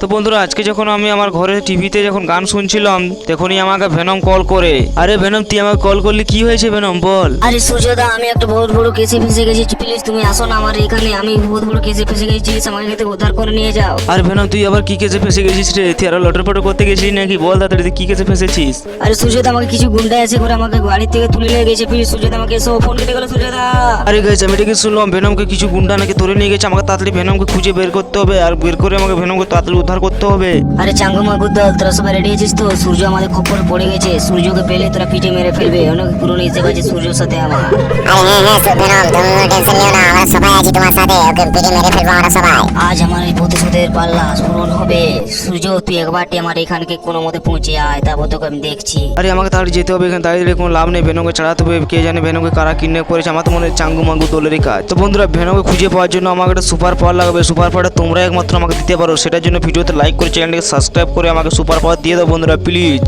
তো বন্ধুরা আজকে যখন আমি আমার ঘরে টিভিতে যখন গান শুনছিলাম তখনই আমাকে ভেনম কল করে। আরে ভেনম তুই আমাকে কল করলি, কি হয়েছে ভেনম বল। আরে সূর্যদা, আমি একটা বহুত বড় কেসে ফেসে গেছি, প্লিজ তুমি আসো না আমার এখানে। আমি বহুত বড় কেসে ফেসে গেছি, প্লিজ আমাকে এখান থেকে উদ্ধার করে নিয়ে যাও। আরে ভেনম তুই আবার কি কেসে ফেসে গেছিস রে? তুই আরো লটর পটর করতে গেছিস নাকি? বল তাড়াতাড়ি তুই কি কেসে ফেসেছিস। আরে সূর্যদা, আমাকে কিছু গুন্ডা এসে করে আমাকে বাড়ি থেকে তুলে নিয়ে গেছে, প্লিজ সূর্যদা আমাকে এসো। ফোন কেটে গেল সূর্যদা। আরে গাইস আমি এটাকে শুনলাম ভেনমকে কিছু গুন্ডা নাকি ধরে নিয়ে গেছে। আমাকে তাড়াতাড়ি ভেনমকে খুঁজে বের করতে হবে, আর বের করে আমাকে ভেনমকে তাড়াতাড়ি উদ্ধার করতে হবে। আরে চাঙ্গু মাগু দল, তোরা সবাই রেডি আছিস তো? সূর্য আমাদের খপ্পরে পড়ে গেছে, সূর্যকে পেলে তোরা পিঠে মেরে ফেলবে। অনেক পুরনো হিসেবে আছে সূর্যর সাথে আমার। আরে হ্যাঁ ভেনম, তুমি টেনশন নিও না, আমরা সবাই আছি তোমার সাথে। ওকে পিটে মেরে ফেলবো আমরা সবাই। আজ আমার এই প্রতিশোধের পাল্লা পূরণ হবে। সূর্য তুই একবারটি আমার এখানকে কোনো মতে পৌঁছে আয়, তারপর তোকে আমি দেখছি। আরে আমাকে তাড়াতাড়ি যেতে হবে, এখানে দাঁড়িয়ে কোনো লাভ নেই। ভেনমকে ছাড়াতে হবে, কে জানে ভেনমকে কারা কিডন্যাপ করেছে। আমার তো মনে হয় চাঙ্গু মাঙ্গু দলেরই কাজ। তো বন্ধুরা ভেনমকে খুঁজে পাওয়ার জন্য আমাকে একটা সুপার পাওয়ার লাগবে। সুপার পাওয়ারটা তোমরা একমাত্র আমাকে দিতে পারো। সেটার জন্য ভিডিওতে লাইক করে চ্যানেলটাকে সাবস্ক্রাইব করে আমাকে সুপার পাওয়ার দিয়ে দাও বন্ধুরা প্লিজ।